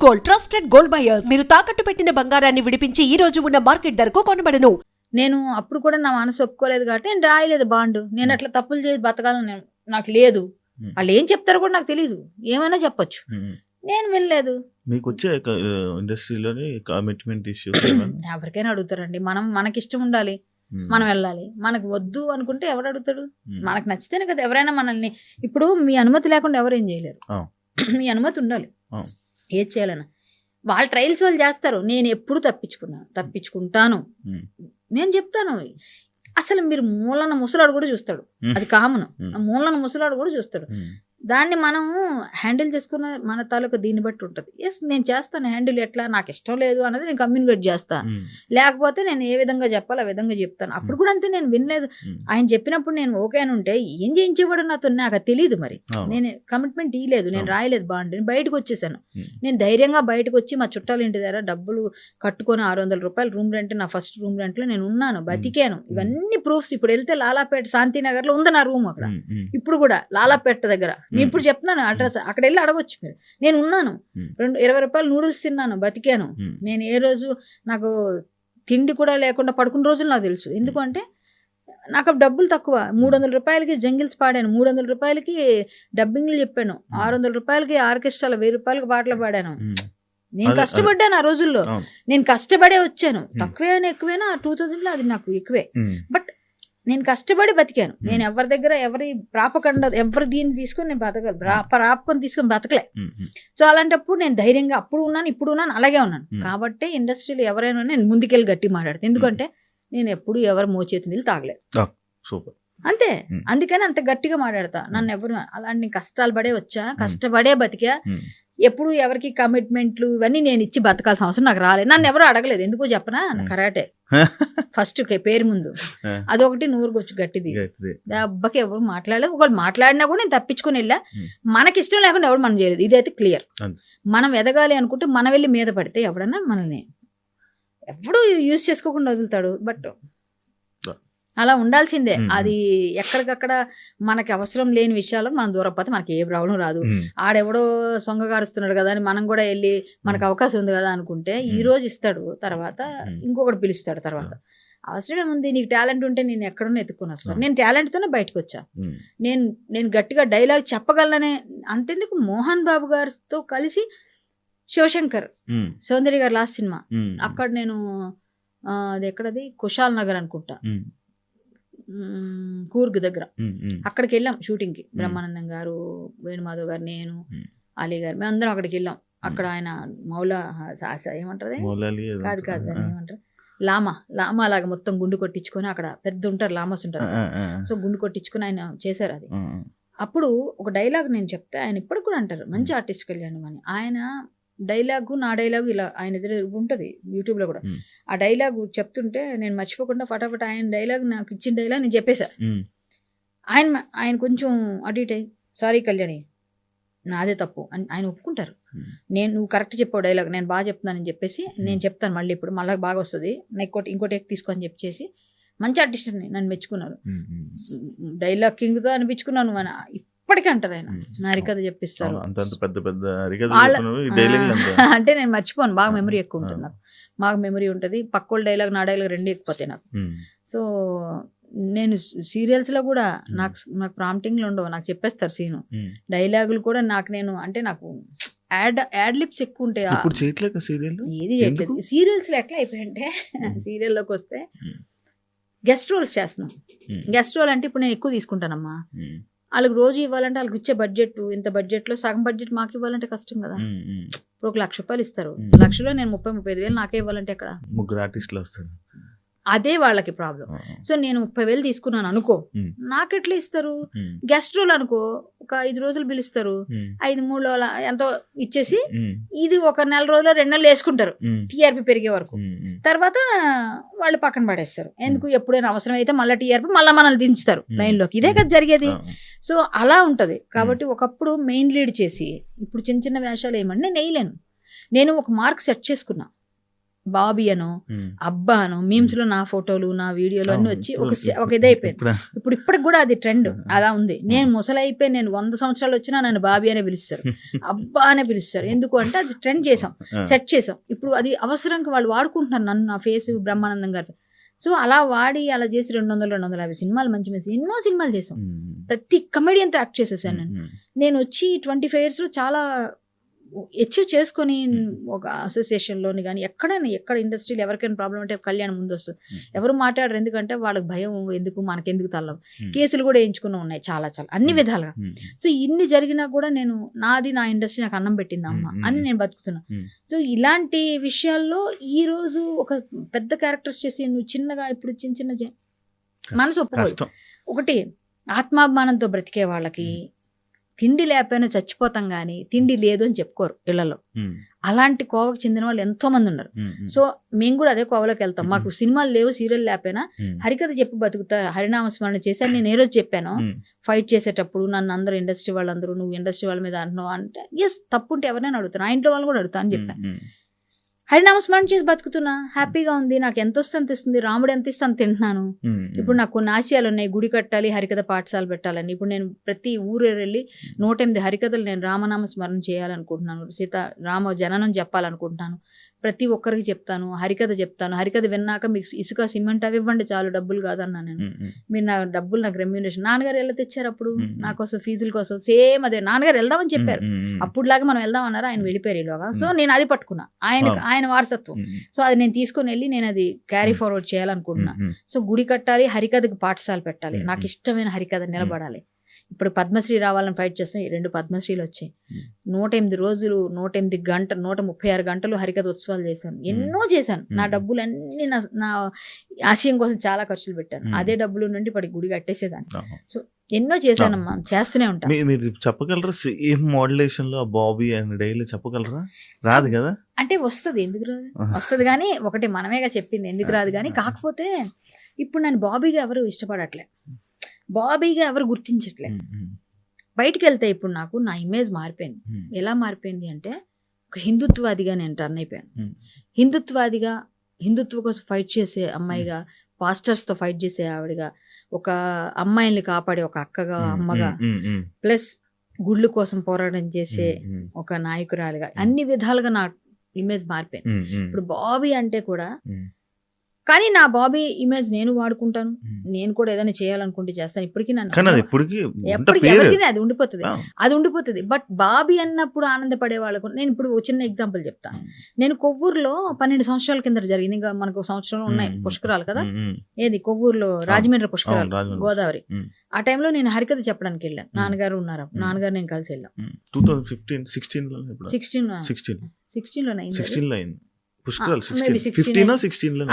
Gold, trusted gold buyers. మీరు తాకట్టు పెట్టిన బంగారాన్ని విడిపించి ఈ రోజు ఉన్న మార్కెట్ ధరకు కొనబడను. నేను అప్పుడు కూడా నా మనసు ఒప్పుకోలేదు కాబట్టి నేను రాయలేదు బాండ్. నేను అట్లా తప్పులు చేసి బతకాలని నాకు లేదు. వాళ్ళు ఏం చెప్తారో కూడా నాకు తెలియదు, ఏమైనా చెప్పొచ్చు. నేను వెళ్ళలేదు. మీకు వచ్చే ఇండస్ట్రీలోని కమిట్మెంట్ ఇష్యూ ఎవరికైనా అడుగుతారండి. మనకి ఇష్టం ఉండాలి, మనం వెళ్ళాలి. మనకు వద్దు అనుకుంటే ఎవరు అడుగుతాడు? మనకు నచ్చితేనే కదా ఎవరైనా మనల్ని. ఇప్పుడు మీ అనుమతి లేకుండా ఎవరు ఏం చేయలేరు. మీ అనుమతి ఉండాలి ఏది చేయాలన్నా. వాళ్ళ ట్రయల్స్ వాళ్ళు చేస్తారు. నేను ఎప్పుడు తప్పించుకుంటాను. నేను చెప్తాను అసలు మీరు మూలన ముసలాడు కూడా చూస్తాడు, అది కామన్. మూలన ముసలాడు కూడా చూస్తాడు. దాన్ని మనం హ్యాండిల్ చేసుకున్న మన తాలూకా దీన్ని బట్టి ఉంటుంది. ఎస్ నేను చేస్తాను హ్యాండిల్. ఎట్లా నాకు ఇష్టం లేదు అన్నది నేను కమ్యూనికేట్ చేస్తాను. లేకపోతే నేను ఏ విధంగా చెప్పాలి ఆ విధంగా చెప్తాను. అప్పుడు కూడా అంతే, నేను వినలేదు. ఆయన చెప్పినప్పుడు నేను ఓకే అని ఉంటే ఏం చేయించేవాడు నాతో నాకు తెలియదు. మరి నేను కమిట్మెంట్ ఇవ్వలేదు, నేను రాయలేదు బాండ్. నేను బయటకు వచ్చేసాను. నేను ధైర్యంగా బయటకు వచ్చి మా చుట్టాల ఇంటి దగ్గర డబ్బులు కట్టుకొని 600 రూపాయలు రూమ్ రెంట్, నా ఫస్ట్ రూమ్ రెంట్లో నేను ఉన్నాను, బతికాను. ఇవన్నీ ప్రూఫ్స్. ఇప్పుడు వెళ్తే లాలాపేట శాంతినగర్లో ఉంది నా రూమ్. అక్కడ ఇప్పుడు కూడా లాలాపేట దగ్గర. నేను ఇప్పుడు చెప్తున్నాను అడ్రస్, అక్కడ వెళ్ళి అడగొచ్చు మీరు. నేను ఉన్నాను, 20 రూపాయలు నూడిల్స్ తిన్నాను, బతికాను. నేను ఏ రోజు నాకు తిండి కూడా లేకుండా పడుకున్న రోజులు నాకు తెలుసు. ఎందుకంటే నాకు డబ్బులు తక్కువ. 300 రూపాయలకి జంగిల్స్ పాడాను, 300 రూపాయలకి డబ్బింగ్లు చెప్పాను, 600 రూపాయలకి ఆర్కెస్ట్రాలు, 1000 రూపాయలకి పాటలు పాడాను. నేను కష్టపడ్డాను ఆ రోజుల్లో. నేను కష్టపడే వచ్చాను. తక్కువైనా ఎక్కువైనా 2000లో అది నాకు ఎక్కువే. బట్ నేను కష్టపడి బతికాను. నేను ఎవరి దగ్గర ఎవరి ఎవరి దీన్ని తీసుకొని నేను బతకలు ప్రాపకం తీసుకొని బతకలే. సో అలాంటప్పుడు నేను ధైర్యంగా అప్పుడు ఉన్నాను, ఇప్పుడు ఉన్నాను, అలాగే ఉన్నాను. కాబట్టి ఇండస్ట్రీలో ఎవరైనా నేను ముందుకెళ్ళి గట్టి మాట్లాడతాను. ఎందుకంటే నేను ఎప్పుడు ఎవరు మోచేతి నీళ్ళు తాగలేదు. అంతే, అందుకని అంత గట్టిగా మాట్లాడతా. నన్ను ఎవరు అలాంటి కష్టాలు పడే వచ్చా, కష్టపడే బతికా. ఎప్పుడు ఎవరికి కమిట్మెంట్లు ఇవన్నీ నేను ఇచ్చి బతకాల్సిన అవసరం నాకు రాలేదు. నన్ను ఎవరు అడగలేదు. ఎందుకో చెప్పనా, కరాటే ఫస్ట్ పేరు ముందు అదొకటి నూరుకొచ్చు గట్టిది. అబ్బకి ఎవరు మాట్లాడలేదు. ఒకళ్ళు మాట్లాడినా కూడా నేను తప్పించుకొని వెళ్ళా. మనకి ఇష్టం లేకుండా ఎవరు మనం చేయలేదు. ఇదైతే క్లియర్. మనం ఎదగాలి అనుకుంటే మనం వెళ్ళి మీద పడితే ఎవడన్నా మనల్ని ఎవడు యూజ్ చేసుకోకుండా వదులుతాడు. బట్ అలా ఉండాల్సిందే. అది ఎక్కడికక్కడ మనకి అవసరం లేని విషయాలు మనం దూరపోతే మనకి ఏ ప్రాబ్లం రాదు. ఆడెవడో సొంగగారుస్తున్నాడు కదా అని మనం కూడా వెళ్ళి మనకు అవకాశం ఉంది కదా అనుకుంటే ఈ రోజు ఇస్తాడు, తర్వాత ఇంకొకటి పిలుస్తాడు. తర్వాత అవసరం ఉంది, నీకు టాలెంట్ ఉంటే నేను ఎక్కడున్నా ఎత్తుకొని వస్తాను. నేను టాలెంట్తోనే బయటకు వచ్చా. నేను గట్టిగా డైలాగ్ చెప్పగలనే. అంతెందుకు మోహన్ బాబు గారితో కలిసి శివశంకర్ సౌందర్య గారు లాస్ట్ సినిమా అక్కడ నేను అది ఎక్కడది కుషాల్ నగర్ అనుకుంటా, కూర్గ్ దగ్గర. అక్కడికి వెళ్ళాం షూటింగ్కి. బ్రహ్మానందం గారు, వేణుమాధవ్ గారు, నేను, అలీ గారు, మేము అందరం అక్కడికి వెళ్ళాం. అక్కడ ఆయన మౌలా ఏమంటారు కాదు ఏమంటారు లామా లాగా మొత్తం గుండు కొట్టించుకొని, అక్కడ పెద్ద ఉంటారు లామాస్ ఉంటారు. సో గుండు కొట్టించుకొని ఆయన చేశారు అది. అప్పుడు ఒక డైలాగ్ నేను చెప్తే ఆయన ఇప్పటికి కూడా అంటారు మంచి ఆర్టిస్ట్ కళ్యాణం అని. ఆయన డైలాగు నా డైలాగు ఇలా ఆయన ఎదురు ఉంటుంది యూట్యూబ్లో కూడా. ఆ డైలాగు చెప్తుంటే నేను మర్చిపోకుండా ఫటాఫట్ ఆయన డైలాగ్ నాకు ఇచ్చిన డైలాగ్ నేను చెప్పేశా. ఆయన కొంచెం అటు ఇటు సారీ కళ్యాణి నాదే తప్పు అని ఆయన ఒప్పుకుంటారు. నువ్వు కరెక్ట్ చెప్పావు డైలాగ్, నేను బాగా చెప్తున్నానని చెప్పేసి నేను చెప్తాను మళ్ళీ ఇప్పుడు మళ్ళీ బాగా వస్తుంది, ఇంకోటి తీసుకొని చెప్పేసి మంచి ఆర్టిస్ట్ అని నన్ను మెచ్చుకున్నారు. డైలాగ్ కింగ్తో అనిపించుకున్నాను అని ఇప్పటికీ అంటారు ఆయన. నా హరికథ చెప్పిస్తారు అంటే నేను మర్చిపోను. బాగా మెమరీ ఎక్కువ ఉంటుంది నాకు, బాగా మెమరీ ఉంటుంది. పక్కోళ్ళ డైలాగ్ నా డైలాగ్ రెండు ఎక్కిపోతాయి నాకు. సో నేను సీరియల్స్లో కూడా నాకు ప్రాంప్టింగ్లు ఉండవు, నాకు చెప్పేస్తారు సీను. డైలాగులు కూడా నాకు యాడ్ లిప్స్ ఎక్కువ ఉంటాయి. ఏది చెప్పలేదు సీరియల్స్లో. ఎట్లా అయిపోయింటే సీరియల్లోకి వస్తే గెస్ట్ రోల్స్ చేస్తున్నాం. గెస్ట్ రోల్ అంటే ఇప్పుడు నేను ఎక్కువ తీసుకుంటానమ్మా. వాళ్ళకి రోజు ఇవ్వాలంటే వాళ్ళకి ఇచ్చే బడ్జెట్, ఇంత బడ్జెట్లో సగం బడ్జెట్ మాకు ఇవ్వాలంటే కష్టం కదా. ఇప్పుడు 1,00,000 రూపాయలు ఇస్తారు, 1,00,000లో నేను 30-35 వేలు నాకే ఇవ్వాలంటే ఎక్కడ? ముగ్గురు ఆర్టిస్టులు వస్తారు, అదే వాళ్ళకి ప్రాబ్లం. సో నేను 30,000 తీసుకున్నాను అనుకో, నాకెట్లా ఇస్తారు? గెస్ట్ రోల్ అనుకో ఒక 5 రోజులు పిలుస్తారు, 5-3 ఎంతో ఇచ్చేసి ఇది ఒక 4 రోజులు 2 నెలలు వేసుకుంటారు టీఆర్పీ పెరిగే వరకు. తర్వాత వాళ్ళు పక్కన పడేస్తారు. ఎందుకు? ఎప్పుడైనా అవసరం అయితే మళ్ళీ టీఆర్పీ మళ్ళీ మనల్ని దించుతారు లైన్లోకి. ఇదే కదా జరిగేది. సో అలా ఉంటుంది. కాబట్టి ఒకప్పుడు మెయిన్ లీడ్ చేసి ఇప్పుడు చిన్న చిన్న వేషాలు ఏమంటే నేను వేయలేను. నేను ఒక మార్క్ సెట్ చేసుకున్నా, బాబీ అనో అబ్బా అనో మీమ్స్ లో నా ఫోటోలు నా వీడియోలు అన్ని వచ్చి ఒక ఇదైపోయింది. ఇప్పటికి కూడా అది ట్రెండ్ అలా ఉంది. నేను ముసలి అయిపోయి నేను 100 సంవత్సరాలు వచ్చినా నన్ను బాబీ అనే పిలుస్తారు, అబ్బా అనే పిలుస్తారు. ఎందుకు అంటే అది ట్రెండ్ చేసాం, సెట్ చేసాం. ఇప్పుడు అది అవసరంగా వాళ్ళు వాడుకుంటున్నారు నన్ను, నా ఫేస్ బ్రహ్మానందం గారు. సో అలా వాడి అలా చేసి 200-250 సినిమాలు మంచి మంచి ఎన్నో సినిమాలు చేసాం. ప్రతి కమెడియన్తో యాక్ట్ చేసేసాను నేను వచ్చి 25 years లో చాలా అచీవ్ చేసుకొని ఒక అసోసియేషన్లోని కానీ ఎక్కడ ఇండస్ట్రీలో ఎవరికైనా ప్రాబ్లం అంటే కళ్యాణం ముందు వస్తుంది. ఎవరు మాట్లాడరు, ఎందుకంటే వాళ్ళకి భయం, ఎందుకు మనకెందుకు తల్లం. కేసులు కూడా వేయించుకుని ఉన్నాయి చాలా అన్ని విధాలుగా. సో ఇన్ని జరిగినా కూడా నేను నా ఇండస్ట్రీ నాకు అన్నం పెట్టింది అమ్మ అని నేను బతుకుతున్నా. సో ఇలాంటి విషయాల్లో ఈ రోజు ఒక పెద్ద క్యారెక్టర్స్ చేసి నువ్వు చిన్నగా ఇప్పుడు చిన్న మనసు ఒప్పుకోదు. ఒకటి ఆత్మాభిమానంతో బ్రతికే వాళ్ళకి తిండి లేకపోయినా చచ్చిపోతాం కానీ తిండి లేదు అని చెప్పుకోరు ఇళ్లలో. అలాంటి కోవకు చెందిన వాళ్ళు ఎంతో మంది ఉన్నారు. సో మేము కూడా అదే కోవలోకి వెళ్తాం. మాకు సినిమాలు లేవు, సీరియల్ లేకపోయినా హరికథ చెప్పి బతుకుతా, హరినామస్మరణ చేశాను. నేను ఏ రోజు చెప్పాను ఫైట్ చేసేటప్పుడు నన్ను అందరూ ఇండస్ట్రీ వాళ్ళందరూ నువ్వు ఇండస్ట్రీ వాళ్ళ మీద అంటున్నావు అంటే ఎస్ తప్పు ఉంటే ఎవరైనా అడుగుతాను, ఆ ఇంట్లో వాళ్ళు కూడా అడుగుతా అని చెప్పాను. హరినామస్మరణ చేసి బతుకుతున్నా, హ్యాపీగా ఉంది, నాకు ఎంత వస్తే అంత ఇస్తుంది, రాముడు ఎంత ఇస్తే అంత తింటున్నాను. ఇప్పుడు నాకు కొన్ని ఆశయాలు ఉన్నాయి, గుడి కట్టాలి, హరికథ పాఠశాల పెట్టాలని. ఇప్పుడు నేను ప్రతి ఊరు వెళ్ళి 108 హరికథలు నేను రామనామస్మరణ చేయాలనుకుంటున్నాను, రామ జననం చెప్పాలనుకుంటున్నాను. ప్రతి ఒక్కరికి చెప్తాను, హరికథ చెప్తాను. హరికథ విన్నాక మీకు ఇసుక సిమెంట్ అవి ఇవ్వండి చాలు, డబ్బులు కాదన్నా నేను. మీరు నా డబ్బులు నాకు రెమ్యూనరేషన్. నాన్నగారు ఎలా తెచ్చారు అప్పుడు నా కోసం ఫీజుల కోసం? సేమ్ అదే నాన్నగారు వెళ్దామని చెప్పారు, అప్పుడులాగా మనం వెళ్దామన్నారు, ఆయన వెళ్ళిపోయారు ఈలోగా. సో నేను అది పట్టుకున్నా, ఆయన వారసత్వం. సో అది నేను తీసుకుని వెళ్ళి నేను అది క్యారీ ఫార్వర్డ్ చేయాలనుకుంటున్నా. సో గుడి కట్టాలి, హరికథకు పాఠశాల పెట్టాలి, నాకు ఇష్టమైన హరికథ నిలబడాలి. ఇప్పుడు పద్మశ్రీ రావాలని ఫైట్ చేస్తాం, 2 పద్మశ్రీలు వచ్చాయి. 108 రోజులు 108 గంటలు 136 గంటలు హరికథ ఉత్సవాలు చేశాను, ఎన్నో చేశాను. నా డబ్బులన్నీ నా ఆశయం కోసం చాలా ఖర్చులు పెట్టాను. అదే డబ్బులు నుండి ఇప్పటికి గుడి కట్టేసేదాన్ని. సో ఎన్నో చేశానమ్మా, చేస్తూనే ఉంటాను. మీరు చెప్పగలరా సేమ్ మోడ్యులేషన్ లో బాబీ అండ్ డైలీ చెప్పగలరా? రాదు కదా అంటే వస్తుంది, ఎందుకు రాదు, వస్తుంది. కానీ ఒకటి మనమేగా చెప్పింది, ఎందుకు రాదు. కానీ కాకపోతే ఇప్పుడు నన్ను బాబీగా ఎవరు ఇష్టపడట్లే, బాబీగా ఎవరు గుర్తించట్లే. బయటికి వెళ్తే ఇప్పుడు నాకు నా ఇమేజ్ మారిపోయింది. ఎలా మారిపోయింది అంటే ఒక హిందుత్వవాదిగా నేను టర్న్ అయిపోయాను. హిందుత్వవాదిగా, హిందుత్వ కోసం ఫైట్ చేసే అమ్మాయిగా, పాస్టర్స్తో ఫైట్ చేసే ఆవిడగా, ఒక అమ్మాయిల్ని కాపాడే ఒక అక్కగా, అమ్మగా, ప్లస్ గుళ్ళు కోసం పోరాటం చేసే ఒక నాయకురాలిగా, అన్ని విధాలుగా నా ఇమేజ్ మారిపోయింది. ఇప్పుడు బాబీ అంటే కూడా, కానీ నా బాబీ ఇమేజ్ నేను వాడుకుంటాను, నేను కూడా ఏదైనా చేయాలనుకుంటే చేస్తాను. ఇప్పటికీ ఎవరికి అది ఉండిపోతుంది. బట్ బాబీ అన్నప్పుడు ఆనందపడే వాళ్ళకు నేను ఇప్పుడు చిన్న ఎగ్జాంపుల్ చెప్తాను. నేను కొవ్వూరులో 12 సంవత్సరాల కింద జరిగింది, ఇంకా మనకు సంవత్సరం ఉన్నాయి పుష్కరాలు కదా, ఏది కొవ్వూరులో రాజమండ్రి పుష్కరాలు, గోదావరి. ఆ టైంలో నేను హరికథ చెప్పడానికి వెళ్ళాను, నాన్నగారు ఉన్నారు, నాన్నగారు నేను కలిసి వెళ్ళాం. 2016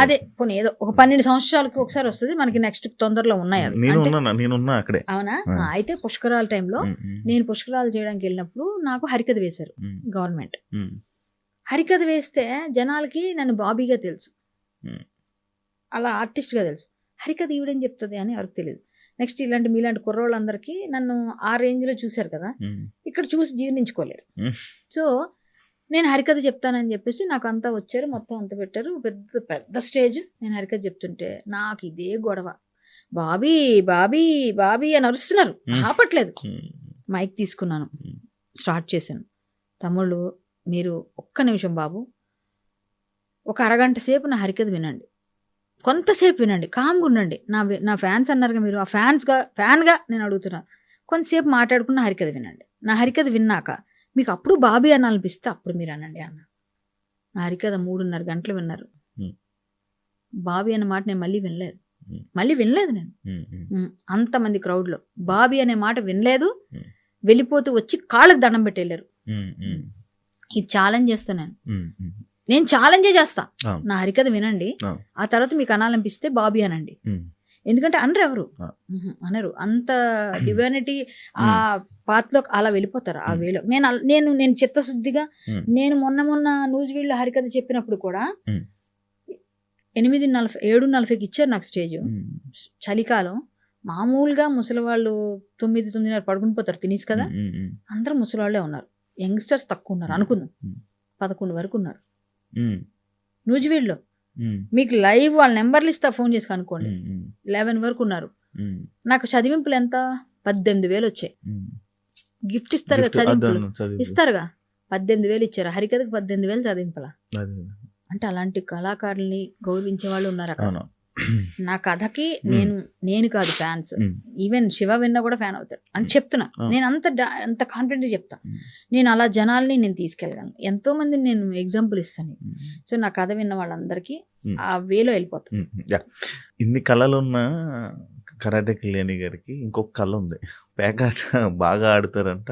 అదే పోనీ ఏదో ఒక 12 సంవత్సరాలకు ఒకసారి వస్తుంది మనకి, నెక్స్ట్ తొందరలో ఉన్నాయి. అవునా? అయితే పుష్కరాల టైంలో నేను పుష్కరాలు చేయడానికి వెళ్ళినప్పుడు నాకు హరికథ వేశారు గవర్నమెంట్. హరికథ వేస్తే జనాలకి నన్ను బాబీగా తెలుసు, అలా ఆర్టిస్ట్గా తెలుసు. హరికథ ఈవిడేం చెప్తుంది అని ఎవరికి తెలియదు. నెక్స్ట్ ఇలాంటి మీలాంటి కుర్రోళ్ళందరికీ నన్ను ఆ రేంజ్లో చూశారు కదా, ఇక్కడ చూసి జీర్ణించుకోలేరు. సో నేను హరికథ చెప్తానని చెప్పేసి నాకు అంతా వచ్చారు, మొత్తం అంతా పెట్టారు, పెద్ద పెద్ద స్టేజ్. నేను హరికథ చెప్తుంటే నాకు ఇదే గొడవ, బాబీ బాబీ బాబీ అని అరుస్తున్నారు, ఆపట్లేదు. మైక్ తీసుకున్నాను, స్టార్ట్ చేశాను. తమ్ముళ్ళు మీరు ఒక్క నిమిషం బాబు, ఒక అరగంట సేపు నా హరికథ వినండి, కొంతసేపు వినండి, కామ్గా ఉండండి. నా ఫ్యాన్స్ అన్నారుగా మీరు, ఆ ఫ్యాన్గా నేను అడుగుతున్నాను, కొంతసేపు మాట్లాడుకున్న హరికథ వినండి. నా హరికథ విన్నాక మీకు అప్పుడు బాబీ అనాలనిపిస్తే అప్పుడు మీరు అనండి అన్న. నా హరికథ 3.5 గంటలు విన్నారు. బాబీ అనే మాట నేను మళ్ళీ వినలేదు నేను. అంతమంది క్రౌడ్లో బాబీ అనే మాట వినలేదు. వెళ్ళిపోతూ వచ్చి కాళ్ళకి దండం పెట్టి వెళ్ళారు. ఇది ఛాలెంజ్ చేస్తాను నేను ఛాలెంజే చేస్తా. నా హరికథ వినండి, ఆ తర్వాత మీకు అనాలనిపిస్తే బాబీ అనండి. ఎందుకంటే ఎవరు అనరు, అంత డివైనిటీ ఆ పాత్రలో అలా వెళ్ళిపోతారు. ఆ వేలో నేను చిత్తశుద్ధిగా, నేను మొన్న నూజివీడులో హరికథ చెప్పినప్పుడు కూడా 7:40కి ఇచ్చారు నాకు స్టేజ్. చలికాలం, మామూలుగా ముసలివాళ్ళు 9-9:30 పడుకుని పోతారు తినేసి కదా, అందరూ ముసలివాళ్లే ఉన్నారు, యంగ్స్టర్స్ తక్కువ ఉన్నారు అనుకుందాం, 11 వరకు ఉన్నారు. నూజివీడులో ఉమ్, మీకు లైవ్ వాళ్ళ నెంబర్లు ఇస్తా, ఫోన్ చేసి కనుక్కోండి. ఉమ్, ఉమ్, 11 వరకు ఉన్నారు. ఉమ్, నాకు చదివింపులు ఎంత? 18,000 వచ్చాయి. ఉమ్. గిఫ్ట్ ఇస్తారు కదా Gift చదివింపులు, అదను చదివి. ఇస్తారుగా. 18,000 ఇచ్చారు హరికథకు. 18,000 చదివింపులా అదే. అంటే అలాంటి కళాకారుల్ని గౌరవించే వాళ్ళు ఉన్నారు అక్కడ. అవును. నా కథకి నేను కాదు ఫ్యాన్స్, ఉమ్, ఈవెన్ శివ విన్నా కూడా ఫ్యాన్ అవుతారు అని చెప్తున్నా. ఆ. నేను అంత కాన్ఫిడెంట్ చెప్తా. ఉమ్, నేను అలా జనాల్ని నేను తీసుకెళ్ళగలను. ఎంతో మందిని నేను ఎగ్జాంపుల్ ఇస్తాను. ఉమ్, సో నా కథ విన్న వాళ్ళందరికీ ఉమ్. ఆ వేలో వెళ్ళిపోతాను. ఉమ్, యా. ఇన్ని కళలు ఉన్న కరాటే కళ్యాణి గారికి ఇంకొక కళ ఉంది. పేకాట బాగా ఆడతారంట.